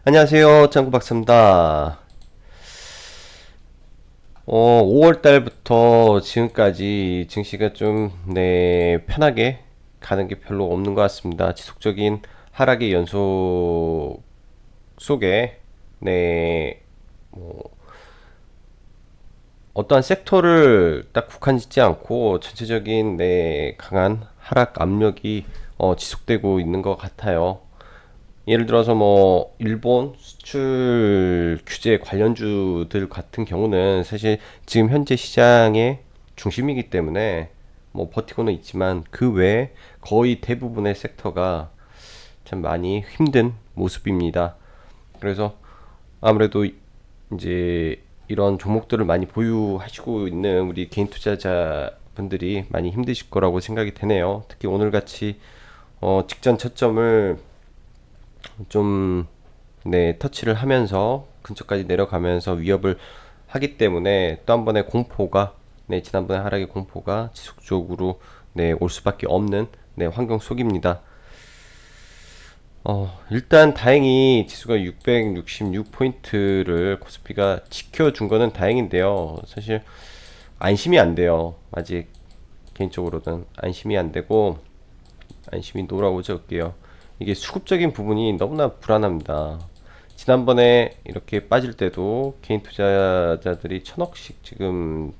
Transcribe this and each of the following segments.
안녕하세요. 짱구 박사입니다. 5월 달부터 지금까지 증시가 좀, 편하게 가는 게 별로 없는 것 같습니다. 지속적인 하락의 연속 속에, 네, 뭐, 어떠한 섹터를 딱 국한 짓지 않고 전체적인, 강한 하락 압력이, 지속되고 있는 것 같아요. 예를 들어서 뭐 일본 수출 규제 관련주들 같은 경우는 사실 지금 현재 시장의 중심이기 때문에 뭐 버티고는 있지만 그 외에 거의 대부분의 섹터가 참 많이 힘든 모습입니다. 그래서 아무래도 이제 이런 종목들을 많이 보유하시고 있는 우리 개인 투자자 분들이 많이 힘드실 거라고 생각이 되네요. 특히 오늘 같이 직전 저점을 좀 터치를 하면서 근처까지 내려가면서 위협을 하기 때문에 또 한 번의 공포가 지난번에 하락의 공포가 지속적으로 올 수밖에 없는 환경 속입니다. 일단 다행히 지수가 666포인트를 코스피가 지켜준 거는 다행인데요. 사실 안심이 안 돼요. 아직 개인적으로는 안심이 안 되고 안심이 돌아오죠. 이게 수급적인 부분이 너무나 불안합니다. 지난번에 이렇게 빠질 때도 개인 투자자들이 천억씩 지금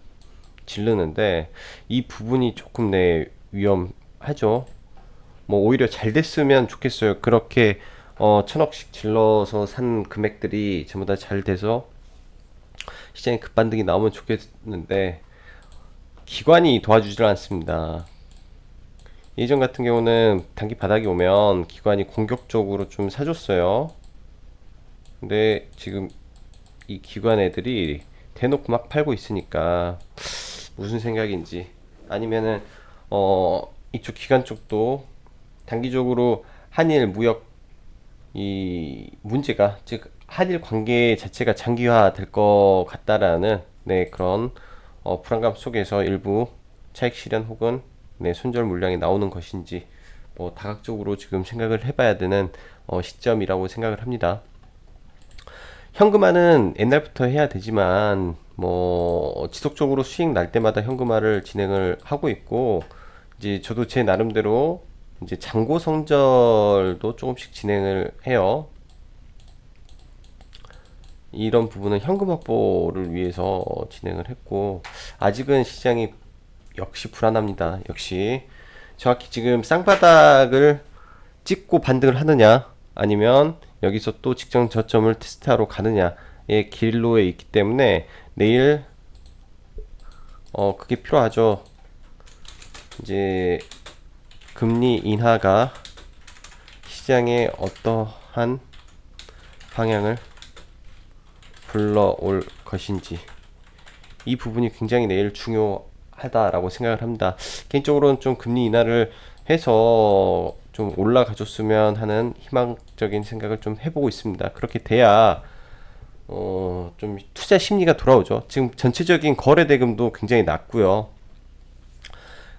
질르는데 이 부분이 조금 위험하죠. 뭐 오히려 잘 됐으면 좋겠어요. 그렇게 천억씩 질러서 산 금액들이 전부 다 잘 돼서 시장에 급반등이 나오면 좋겠는데 기관이 도와주질 않습니다. 예전 같은 경우는 단기 바닥이 오면 기관이 공격적으로 좀 사줬어요. 근데 지금 이 기관 애들이 대놓고 막 팔고 있으니까 무슨 생각인지 아니면은 이쪽 기관 쪽도 단기적으로 한일 무역 이 문제가 즉 한일 관계 자체가 장기화 될 것 같다라는 그런 불안감 속에서 일부 차익 실현 혹은 손절 물량이 나오는 것인지 뭐 다각적으로 지금 생각을 해봐야 되는 시점이라고 생각을 합니다. 현금화는 옛날부터 해야 되지만 뭐 지속적으로 수익 날 때마다 현금화를 진행을 하고 있고 이제 저도 제 나름대로 이제 잔고 성절도 조금씩 진행을 해요. 이런 부분은 현금 확보를 위해서 진행을 했고 아직은 시장이 역시 불안합니다. 역시 정확히 지금 쌍바닥을 찍고 반등을 하느냐 아니면 여기서 또 직전 저점을 테스트하러 가느냐의 길로에 있기 때문에 내일 그게 필요하죠. 이제 금리 인하가 시장에 어떠한 방향을 불러올 것인지 이 부분이 굉장히 내일 중요하다라고 생각을 합니다. 개인적으로는 좀 금리 인하를 해서 좀 올라가줬으면 하는 희망적인 생각을 좀 해보고 있습니다. 그렇게 돼야 좀 투자 심리가 돌아오죠. 지금 전체적인 거래 대금도 굉장히 낮고요.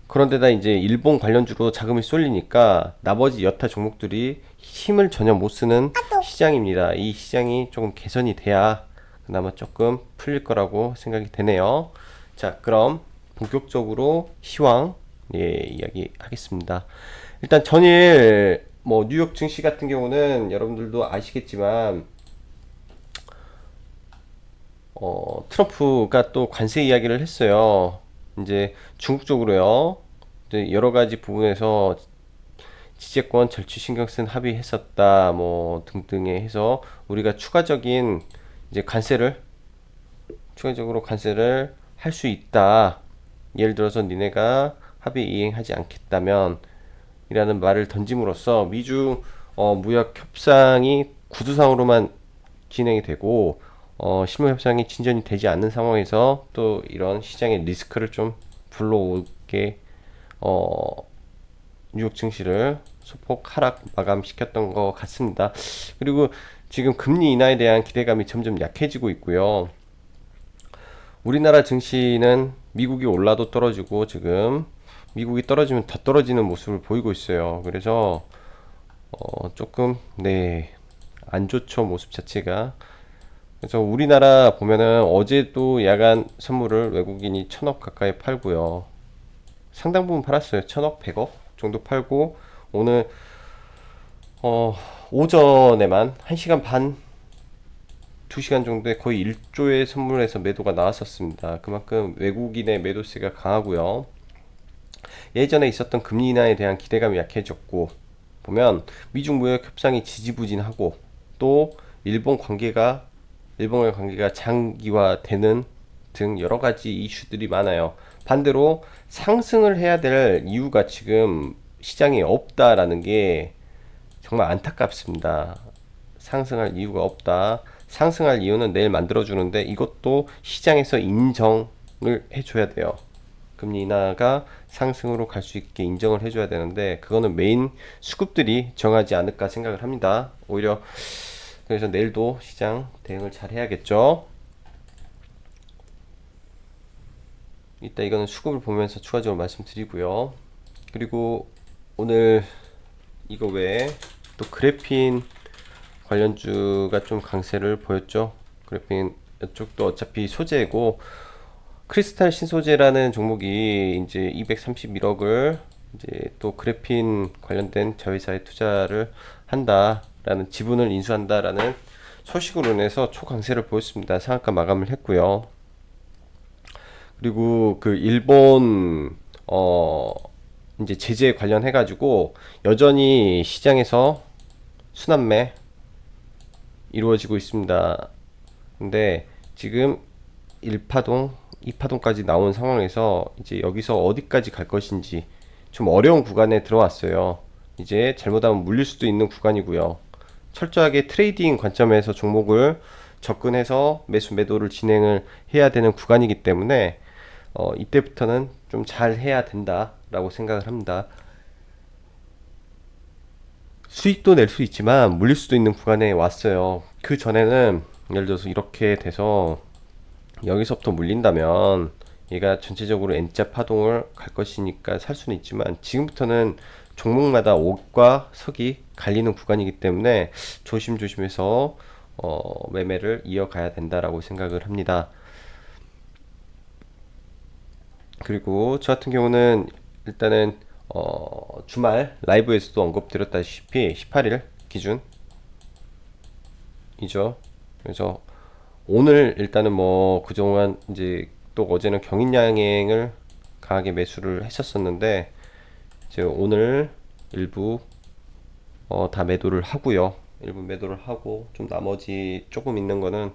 그런데다 이제 일본 관련주로 자금이 쏠리니까 나머지 여타 종목들이 힘을 전혀 못 쓰는 시장입니다. 이 시장이 조금 개선이 돼야 그나마 조금 풀릴 거라고 생각이 되네요. 자, 그럼 본격적으로 시황 이야기하겠습니다. 일단 전일 뭐 뉴욕 증시 같은 경우는 여러분들도 아시겠지만 트럼프가 또 관세 이야기를 했어요. 이제 중국 쪽으로요. 이제 여러 가지 부분에서 지재권 절취 신경 쓴 합의했었다. 뭐 등등에 해서 우리가 이제 추가적으로 관세를 할 수 있다. 예를 들어서 니네가 합의 이행하지 않겠다면 이라는 말을 던짐으로써 미중 무역 협상이 구두상으로만 진행이 되고 실무 협상이 진전이 되지 않는 상황에서 또 이런 시장의 리스크를 좀 불러오게 어, 뉴욕 증시를 소폭 하락 마감시켰던 것 같습니다. 그리고 지금 금리 인하에 대한 기대감이 점점 약해지고 있고요. 우리나라 증시는 미국이 올라도 떨어지고 지금 미국이 떨어지면 더 떨어지는 모습을 보이고 있어요. 그래서 조금 안 좋죠, 모습 자체가. 그래서 우리나라 보면은 어제도 야간 선물을 외국인이 1,000억 가까이 팔고요. 상당 부분 팔았어요. 1,000억, 100억 정도 팔고 오늘 어, 오전에만 1시간 반, 2시간 정도에 거의 1조의 선물에서 매도가 나왔었습니다. 그만큼 외국인의 매도세가 강하고요. 예전에 있었던 금리 인하에 대한 기대감이 약해졌고 보면 미중 무역 협상이 지지부진하고 또 일본 관계가 일본과의 관계가 장기화되는 등 여러 가지 이슈들이 많아요. 반대로 상승을 해야 될 이유가 지금 시장에 없다라는 게 정말 안타깝습니다. 상승할 이유가 없다. 상승할 이유는 내일 만들어주는데 이것도 시장에서 인정을 해줘야 돼요. 금리 인하가 상승으로 갈 수 있게 인정을 해줘야 되는데 그거는 메인 수급들이 정하지 않을까 생각을 합니다. 오히려 그래서 내일도 시장 대응을 잘 해야겠죠. 이따 이거는 수급을 보면서 추가적으로 말씀드리고요. 그리고 오늘 이거 외에 또 그래핀 관련주가 좀 강세를 보였죠. 그래핀 이쪽도 어차피 소재고 크리스탈 신소재라는 종목이 이제 231억을 이제 또 그래핀 관련된 저회사에 투자를 한다라는 지분을 인수한다라는 소식으로 인해서 초강세를 보였습니다. 상한가 마감을 했고요. 그리고 그 일본 이제 제재 관련해 가지고 여전히 시장에서 순환매 이루어지고 있습니다. 근데 지금 1파동, 2파동까지 나온 상황에서 이제 여기서 어디까지 갈 것인지 좀 어려운 구간에 들어왔어요. 이제 잘못하면 물릴 수도 있는 구간이고요. 철저하게 트레이딩 관점에서 종목을 접근해서 매수 매도를 진행을 해야 되는 구간이기 때문에 이때부터는 좀 잘 해야 된다라고 생각을 합니다. 수익도 낼 수 있지만 물릴 수도 있는 구간에 왔어요. 그 전에는 예를 들어서 이렇게 돼서 여기서부터 물린다면 얘가 전체적으로 N자 파동을 갈 것이니까 살 수는 있지만 지금부터는 종목마다 옥과 석이 갈리는 구간이기 때문에 조심조심해서 매매를 이어가야 된다라고 생각을 합니다. 그리고 저 같은 경우는 일단은 주말 라이브에서도 언급드렸다시피 18일 기준이죠. 그래서 오늘 일단은 뭐 그동안 이제 또 어제는 경인양행을 강하게 매수를 했었었는데 이제 오늘 일부 다 매도를 하고요. 일부 매도를 하고 좀 나머지 조금 있는 거는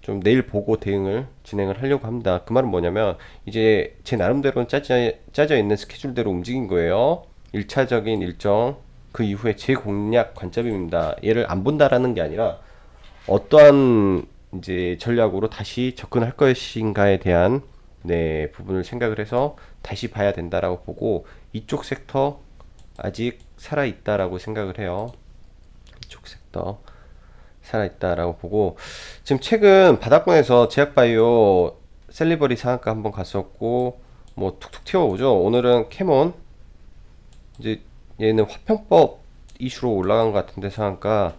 좀 내일 보고 대응을 진행을 하려고 합니다. 그 말은 뭐냐면 이제 제 나름대로 짜져 있는 스케줄대로 움직인 거예요. 1차적인 일정 그 이후에 제 공략 관점입니다. 얘를 안 본다라는 게 아니라 어떠한 이제 전략으로 다시 접근할 것인가에 대한 네, 부분을 생각을 해서 다시 봐야 된다라고 보고 이쪽 섹터 아직 살아있다라고 생각을 해요. 이쪽 섹터 살아있다라고 보고 지금 최근 바닥권에서 제약바이오 셀리버리 상한가 한번 갔었고 뭐 툭툭 튀어오죠. 오늘은 캐몬 이제 얘는 화평법 이슈로 올라간 것 같은데 상한가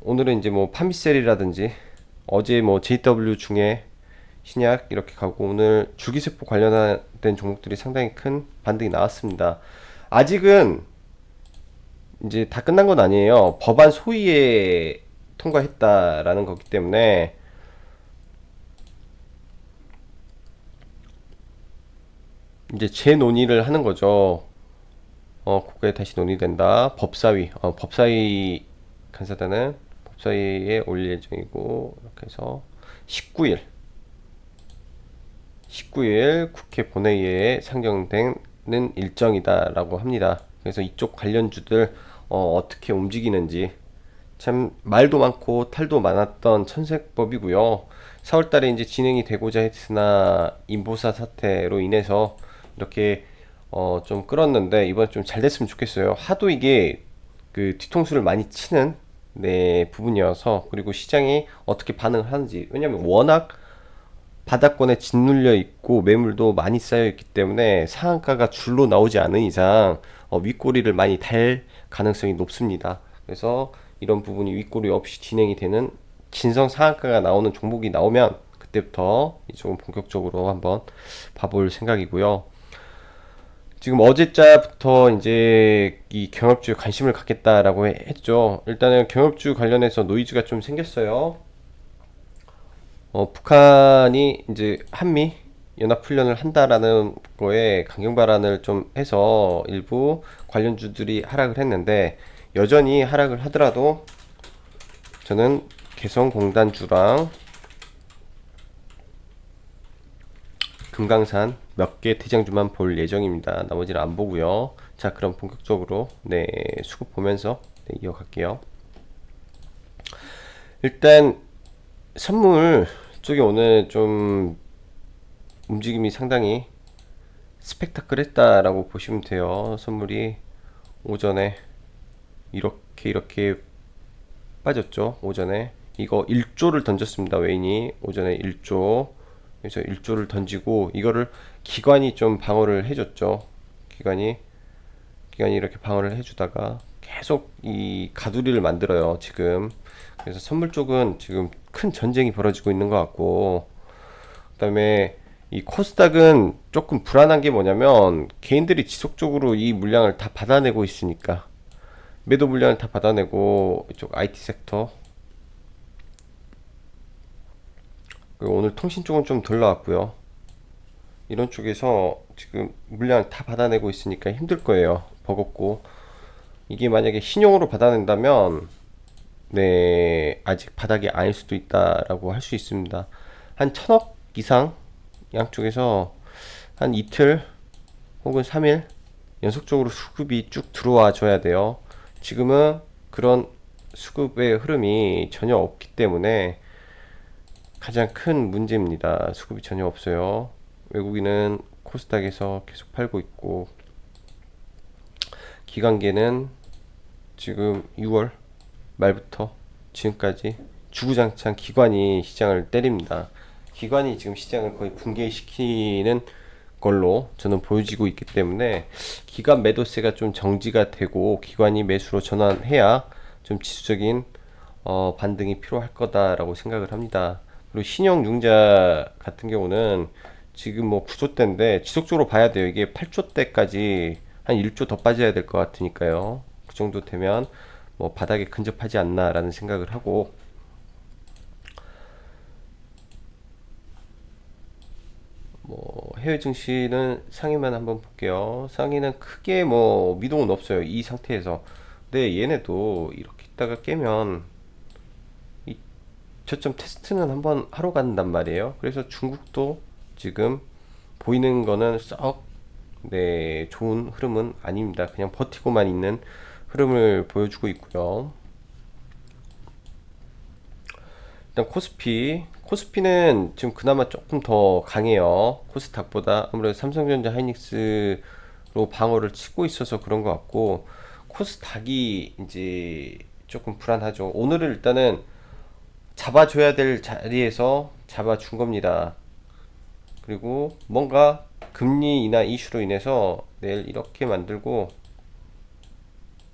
오늘은 이제 뭐 파미셀이라든지 어제 뭐 JW 중에 신약 이렇게 가고 오늘 줄기세포 관련된 종목들이 상당히 큰 반등이 나왔습니다. 아직은 이제 다 끝난 건 아니에요. 법안 소위에 통과했다라는 거기 때문에 이제 재논의를 하는 거죠. 국회에 다시 논의된다. 법사위, 법사위 간사단은 법사위에 올릴 예정이고 이렇게 해서 19일 국회 본회의에 상정되는 일정이다라고 합니다. 그래서 이쪽 관련주들 어떻게 움직이는지 참 말도 많고 탈도 많았던 천색법이고요. 4월달에 이제 진행이 되고자 했으나 인보사 사태로 인해서 이렇게 좀 끌었는데 이번 좀 잘 됐으면 좋겠어요. 하도 이게 그 뒤통수를 많이 치는 네, 부분이어서 그리고 시장이 어떻게 반응을 하는지 왜냐면 워낙 바닥권에 짓눌려 있고 매물도 많이 쌓여 있기 때문에 상한가가 줄로 나오지 않은 이상 윗꼬리를 많이 달 가능성이 높습니다. 그래서 이런 부분이 윗꼬리 없이 진행이 되는 진성 상한가가 나오는 종목이 나오면 그때부터 조금 본격적으로 한번 봐볼 생각이고요. 지금 어제자부터 이제 이 경협주에 관심을 갖겠다라고 했죠. 일단은 경협주 관련해서 노이즈가 좀 생겼어요. 북한이 이제 한미 연합훈련을 한다라는 거에 강경 발언을 좀 해서 일부 관련주들이 하락을 했는데, 여전히 하락을 하더라도 저는 개성공단주랑 금강산 몇 개 대장주만 볼 예정입니다. 나머지는 안 보고요. 자, 그럼 본격적으로 네, 수급 보면서 네, 이어갈게요. 일단 선물 쪽이 오늘 좀 움직임이 상당히 스펙타클했다라고 보시면 돼요. 선물이 오전에 이렇게 빠졌죠. 오전에 이거 1조를 던졌습니다. 웨인이 오전에 1조, 그래서 1조를 던지고 이거를 기관이 좀 방어를 해줬죠. 기관이 이렇게 방어를 해주다가 계속 이 가두리를 만들어요 지금. 그래서 선물 쪽은 지금 큰 전쟁이 벌어지고 있는 것 같고, 그 다음에 이 코스닥은 조금 불안한 게 뭐냐면 개인들이 지속적으로 이 물량을 다 받아내고 있으니까, 매도 물량을 다 받아내고 이쪽 IT 섹터, 그리고 오늘 통신 쪽은 좀 덜 나왔고요. 이런 쪽에서 지금 물량 다 받아내고 있으니까 힘들 거예요. 버겁고, 이게 만약에 신용으로 받아낸다면 네, 아직 바닥이 아닐 수도 있다라고 할 수 있습니다. 한 1000억 이상 양쪽에서 한 이틀 혹은 3일 연속적으로 수급이 쭉 들어와 줘야 돼요. 지금은 그런 수급의 흐름이 전혀 없기 때문에 가장 큰 문제입니다. 수급이 전혀 없어요. 외국인은 코스닥에서 계속 팔고 있고, 기관계는 지금 6월 말부터 지금까지 주구장창 기관이 시장을 때립니다. 기관이 지금 시장을 거의 붕괴시키는 걸로 저는 보여지고 있기 때문에, 기관 매도세가 좀 정지가 되고 기관이 매수로 전환해야 좀 지수적인 반등이 필요할 거다라고 생각을 합니다. 그리고 신용융자 같은 경우는 지금 뭐 9조대인데 지속적으로 봐야 돼요. 이게 8조대까지 한 1조 더 빠져야 될 것 같으니까요. 그 정도 되면 뭐 바닥에 근접하지 않나라는 생각을 하고, 뭐 해외 증시는 상위만 한번 볼게요. 상위는 크게 뭐 미동은 없어요. 이 상태에서. 근데 얘네도 이렇게 있다가 깨면 이 저점 테스트는 한번 하러 간단 말이에요. 그래서 중국도 지금 보이는 거는 썩 네, 좋은 흐름은 아닙니다. 그냥 버티고만 있는 흐름을 보여주고 있고요. 일단 코스피는 지금 그나마 조금 더 강해요. 코스닥보다. 아무래도 삼성전자 하이닉스로 방어를 치고 있어서 그런 것 같고, 코스닥이 이제 조금 불안하죠. 오늘은 일단은 잡아줘야 될 자리에서 잡아준 겁니다. 그리고 뭔가 금리 인하 이슈로 인해서 내일 이렇게 만들고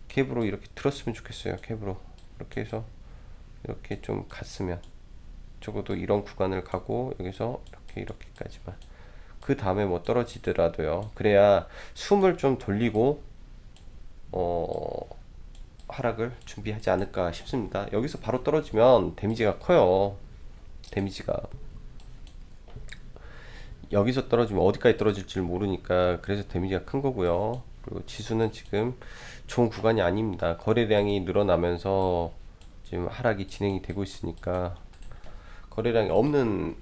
갭으로 이렇게 들었으면 좋겠어요. 갭으로 이렇게 해서 이렇게 좀 갔으면, 적어도 이런 구간을 가고 여기서 이렇게까지만, 그 다음에 뭐 떨어지더라도요. 그래야 숨을 좀 돌리고 하락을 준비하지 않을까 싶습니다. 여기서 바로 떨어지면 데미지가 커요. 데미지가 여기서 떨어지면 어디까지 떨어질지 모르니까, 그래서 데미지가 큰 거고요. 그리고 지수는 지금 좋은 구간이 아닙니다. 거래량이 늘어나면서 지금 하락이 진행이 되고 있으니까, 거래량이 없는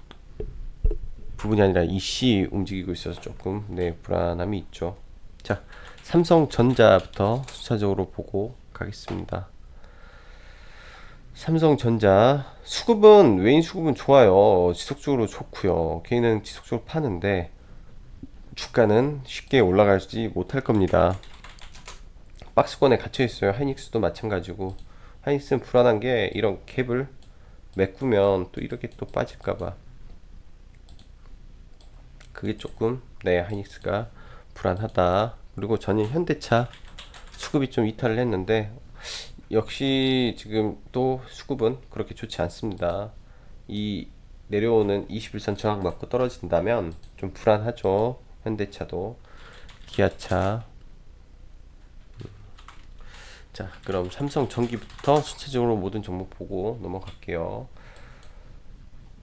부분이 아니라 이씨 움직이고 있어서 조금 네, 불안함이 있죠. 자, 삼성전자부터 순차적으로 보고 가겠습니다. 삼성전자 수급은, 외인 수급은 좋아요. 지속적으로 좋고요. 개인은 지속적으로 파는데 주가는 쉽게 올라가지 못할 겁니다. 박스권에 갇혀 있어요. 하이닉스도 마찬가지고. 하이닉스는 불안한 게 이런 갭을 메꾸면 또 이렇게 또 빠질까봐, 그게 조금 네, 하이닉스가 불안하다. 그리고 저는 현대차 수급이 좀 이탈을 했는데 역시 지금 또 수급은 그렇게 좋지 않습니다. 이 내려오는 21선 저항 맞고 떨어진다면 좀 불안하죠. 현대차도, 기아차. 자, 그럼 삼성전기부터 순차적으로 모든 종목 보고 넘어갈게요.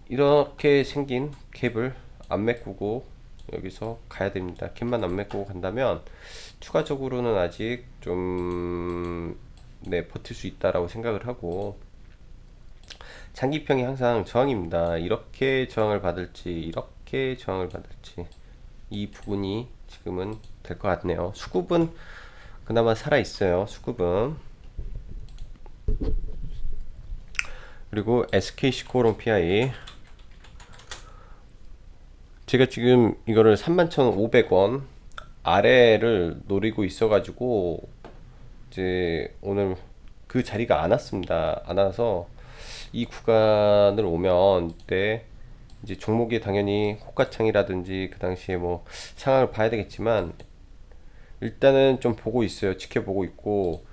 이렇게 생긴 캡을 안 메꾸고 여기서 가야 됩니다. 캡만 안 메꾸고 간다면 추가적으로는 아직 좀 네, 버틸 수 있다라고 생각을 하고, 장기평이 항상 저항입니다. 이렇게 저항을 받을지 이렇게 저항을 받을지 이 부분이 지금은 될 것 같네요. 수급은 그나마 살아 있어요. 수급은. 그리고 SK시코론 PI, 제가 지금 이거를 31,500원 아래를 노리고 있어가지고 이제 오늘 그 자리가 안 왔습니다. 안 와서 이 구간을 오면 이때 이제 종목이 당연히 호가창이라든지 그 당시에 뭐 상황을 봐야 되겠지만, 일단은 좀 보고 있어요. 지켜보고 있고,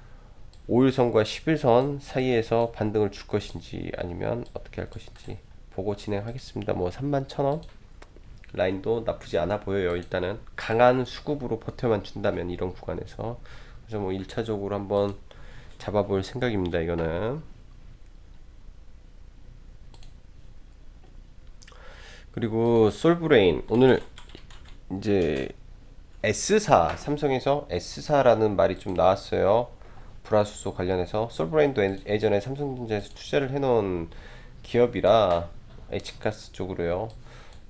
5일선과 10일선 사이에서 반등을 줄 것인지 아니면 어떻게 할 것인지 보고 진행하겠습니다. 뭐 31,000원 라인도 나쁘지 않아 보여요. 일단은 강한 수급으로 버텨만 준다면 이런 구간에서. 그래서 뭐 1차적으로 한번 잡아볼 생각입니다. 이거는. 그리고 솔브레인 오늘 이제 S사, 삼성에서 S사라는 말이 좀 나왔어요. 불화수소 관련해서. 솔브레인도 예전에 삼성전자에서 투자를 해놓은 기업이라 H가스 쪽으로요.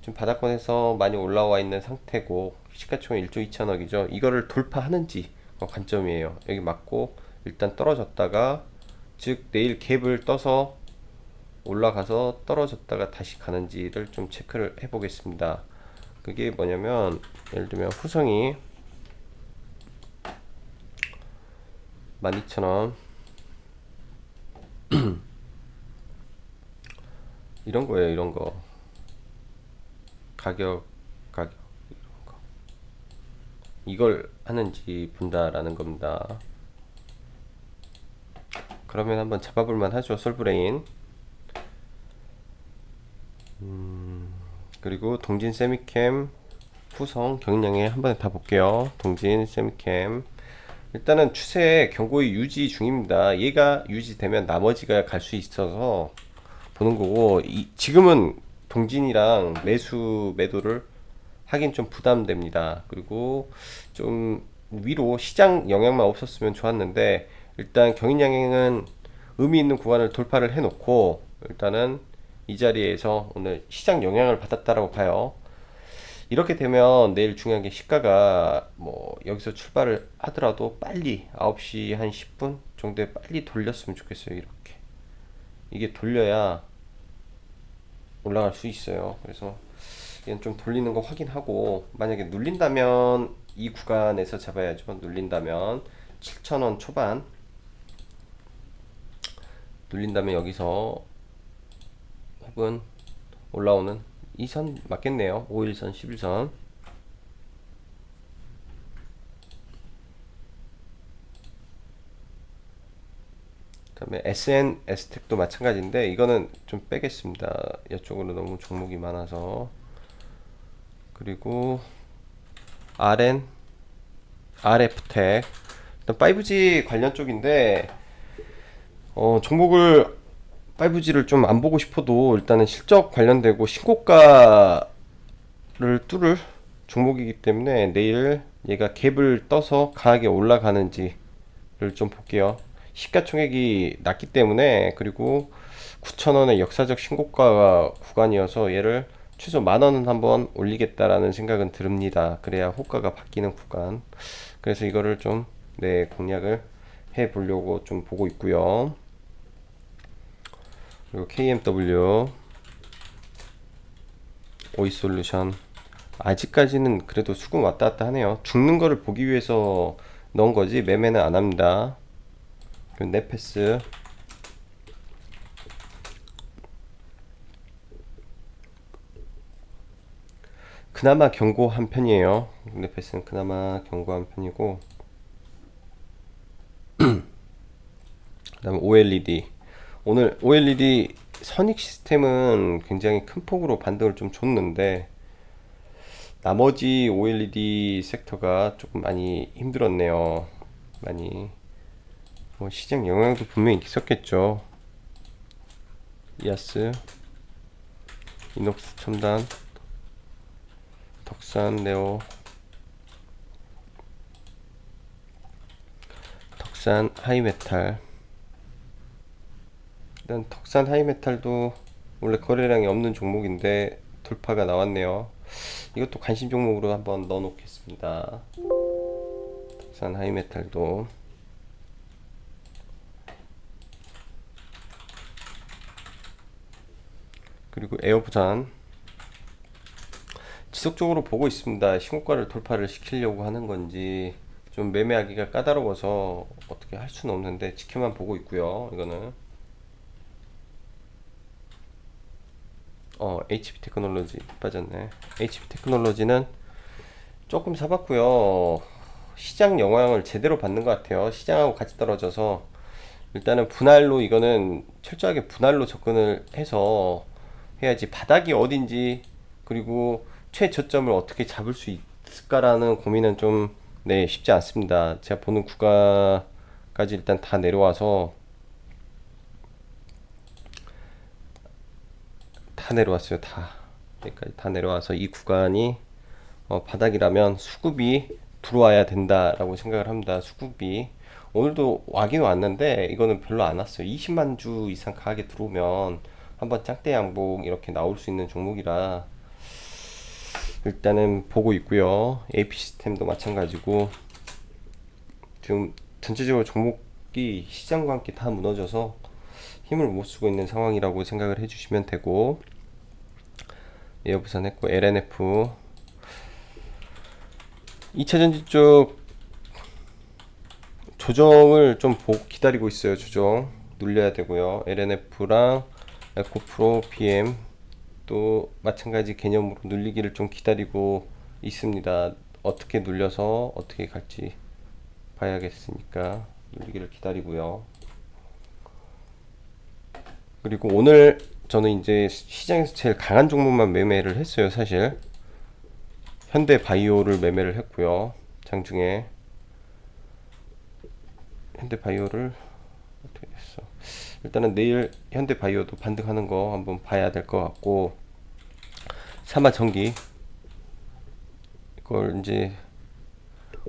지금 바닥권에서 많이 올라와 있는 상태고 시가총액 1조 2천억이죠. 이거를 돌파하는지 관점이에요. 여기 맞고 일단 떨어졌다가, 즉 내일 갭을 떠서 올라가서 떨어졌다가 다시 가는지를 좀 체크를 해 보겠습니다. 그게 뭐냐면, 예를 들면 후성이 12,000원 이런 거예요. 이런 거 가격 이런 거, 이걸 하는지 본다라는 겁니다. 그러면 한번 잡아볼만 하죠. 솔브레인. 그리고 동진 세미캠, 후성, 경인양에 한 번에 다 볼게요. 동진 세미캠, 일단은 추세 경고의 유지 중입니다. 얘가 유지되면 나머지가 갈 수 있어서 보는 거고, 지금은 동진이랑 매도를 하긴 좀 부담됩니다. 그리고 좀 위로 시장 영향만 없었으면 좋았는데, 일단 경인양행은 의미 있는 구간을 돌파를 해놓고 일단은 이 자리에서 오늘 시장 영향을 받았다라고 봐요. 이렇게 되면 내일 중요한 게, 시가가 뭐 여기서 출발을 하더라도 빨리 9시 한 10분 정도에 빨리 돌렸으면 좋겠어요. 이렇게 이게 돌려야 올라갈 수 있어요. 그래서 이건 좀 돌리는 거 확인하고, 만약에 눌린다면 이 구간에서 잡아야죠. 눌린다면 7,000원 초반 눌린다면 여기서, 혹은 올라오는 이 선 맞겠네요. 5일선 11선. 그다음에 SN S텍도 마찬가지인데 이거는 좀 빼겠습니다. 이쪽으로 너무 종목이 많아서. 그리고 RN RF텍, 일단 5G 관련 쪽인데, 종목을 5G를 좀 안 보고 싶어도 일단은 실적 관련되고 신고가를 뚫을 종목이기 때문에 내일 얘가 갭을 떠서 강하게 올라가는지를 좀 볼게요. 시가총액이 낮기 때문에, 그리고 9,000원의 역사적 신고가 구간이어서 얘를 최소 10,000원은 한번 올리겠다라는 생각은 듭니다. 그래야 호가가 바뀌는 구간. 그래서 이거를 좀 공략을 해 보려고 좀 보고 있고요. 그리고 KMW, 오이솔루션, 아직까지는 그래도 수급 왔다 갔다 하네요. 죽는 거를 보기 위해서 넣은 거지 매매는 안 합니다. 그리고 네페스, 그나마 견고한 편이에요. 네페스는 그나마 견고한 편이고, 그다음에 OLED. 오늘 OLED 선익 시스템은 굉장히 큰 폭으로 반등을 좀 줬는데 나머지 OLED 섹터가 조금 많이 힘들었네요. 많이 뭐 시장 영향도 분명히 있었겠죠. 이아스, 이녹스 첨단, 덕산, 네오, 덕산 하이메탈. 일단 덕산 하이메탈도 원래 거래량이 없는 종목인데 돌파가 나왔네요. 이것도 관심 종목으로 한번 넣어 놓겠습니다. 덕산 하이메탈도. 그리고 에어부산 지속적으로 보고 있습니다. 신고가를 돌파를 시키려고 하는 건지 좀 매매하기가 까다로워서 어떻게 할 수는 없는데 지켜만 보고 있고요. 이거는 HP 테크놀로지 빠졌네. HP 테크놀로지는 조금 사봤고요. 시장 영향을 제대로 받는 것 같아요. 시장하고 같이 떨어져서 일단은 분할로, 이거는 철저하게 분할로 접근을 해서 해야지, 바닥이 어딘지 그리고 최저점을 어떻게 잡을 수 있을까라는 고민은 좀 쉽지 않습니다. 제가 보는 구간까지 일단 다 내려와서 다 내려왔어요. 다 여기까지 다 내려와서 이 구간이 바닥이라면 수급이 들어와야 된다라고 생각을 합니다. 수급이 오늘도 와긴 왔는데 이거는 별로 안 왔어요. 20만 주 이상 강하게 들어오면 한번 짝대 양봉 이렇게 나올 수 있는 종목이라 일단은 보고 있고요. AP 시스템도 마찬가지고 지금 전체적으로 종목이 시장과 함께 다 무너져서 힘을 못 쓰고 있는 상황이라고 생각을 해주시면 되고, 에어부산 했고 LNF 2차전지 쪽 조정을 좀 기다리고 있어요. 조정 눌려야 되고요. LNF랑 에코프로 BM 또 마찬가지 개념으로 눌리기를 좀 기다리고 있습니다. 어떻게 눌려서 어떻게 갈지 봐야겠으니까 눌리기를 기다리고요. 그리고 오늘 저는 이제 시장에서 제일 강한 종목만 매매를 했어요. 사실 현대바이오를 매매를 했고요. 장중에 현대바이오를 어떻게 됐어? 일단은 내일 현대바이오도 반등하는 거 한번 봐야 될 것 같고, 사마전기 이걸 이제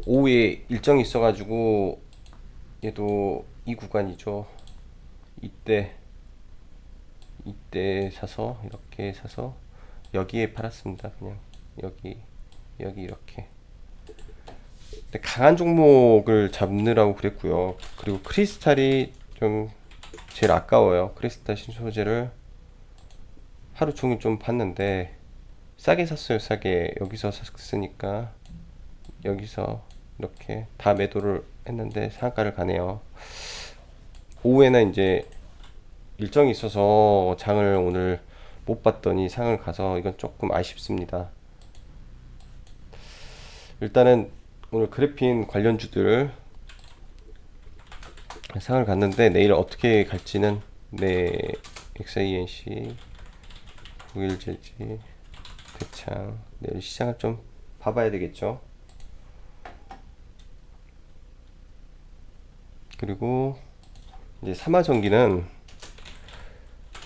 오후에 일정이 있어가지고 얘도 이 구간이죠. 이때 사서 이렇게 사서 여기에 팔았습니다. 그냥 여기 이렇게. 근데 강한 종목을 잡느라고 그랬고요. 그리고 크리스탈이 좀 제일 아까워요. 크리스탈 신소재를 하루 종일 좀 봤는데 싸게 샀어요. 싸게 여기서 샀으니까 여기서 이렇게 다 매도를 했는데 상한가를 가네요. 오후에는 이제 일정이 있어서 장을 오늘 못 봤더니 상을 가서 이건 조금 아쉽습니다. 일단은 오늘 그래핀 관련주들 상을 갔는데 내일 어떻게 갈지는 XANC, 국일제지, 대창 내일 시장을 좀 봐봐야 되겠죠. 그리고 이제 삼화전기는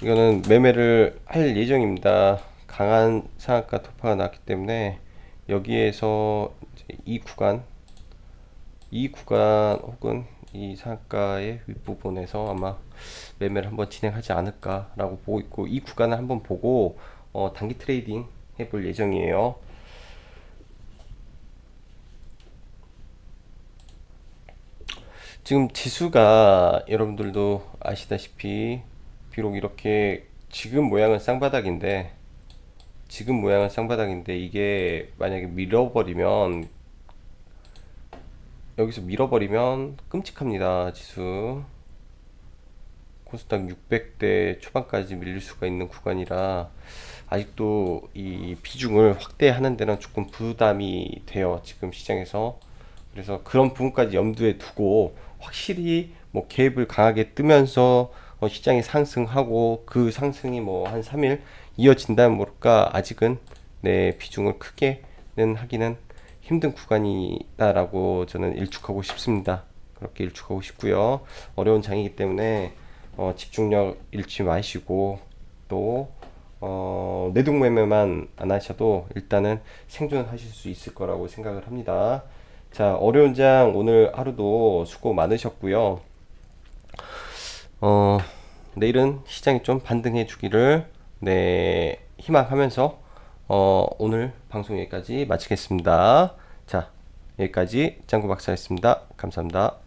이거는 매매를 할 예정입니다. 강한 상한가突破가 났기 때문에 여기에서 이제 이 구간 혹은 이 상한가의 윗부분에서 아마 매매를 한번 진행하지 않을까라고 보고 있고, 이 구간을 한번 보고 단기 트레이딩 해볼 예정이에요. 지금 지수가 여러분들도 아시다시피 비록 이렇게 지금 모양은 쌍바닥인데 이게 만약에 여기서 밀어버리면 끔찍합니다. 지수 코스닥 600대 초반까지 밀릴 수가 있는 구간이라 아직도 이 비중을 확대하는 데는 조금 부담이 돼요. 지금 시장에서. 그래서 그런 부분까지 염두에 두고 확실히 뭐 갭을 강하게 뜨면서 시장이 상승하고 그 상승이 뭐 한 3일 이어진다면 모를까 아직은 네, 비중을 크게는 하기는 힘든 구간이다라고 저는 일축하고 싶습니다. 그렇게 일축하고 싶고요. 어려운 장이기 때문에 집중력 잃지 마시고 또 내동 매매만 안 하셔도 일단은 생존하실 수 있을 거라고 생각을 합니다. 자, 어려운 장 오늘 하루도 수고 많으셨고요. 어, 내일은 시장이 좀 반등해 주기를 네, 희망하면서 오늘 방송 여기까지 마치겠습니다. 자, 여기까지 짱구 박사였습니다. 감사합니다.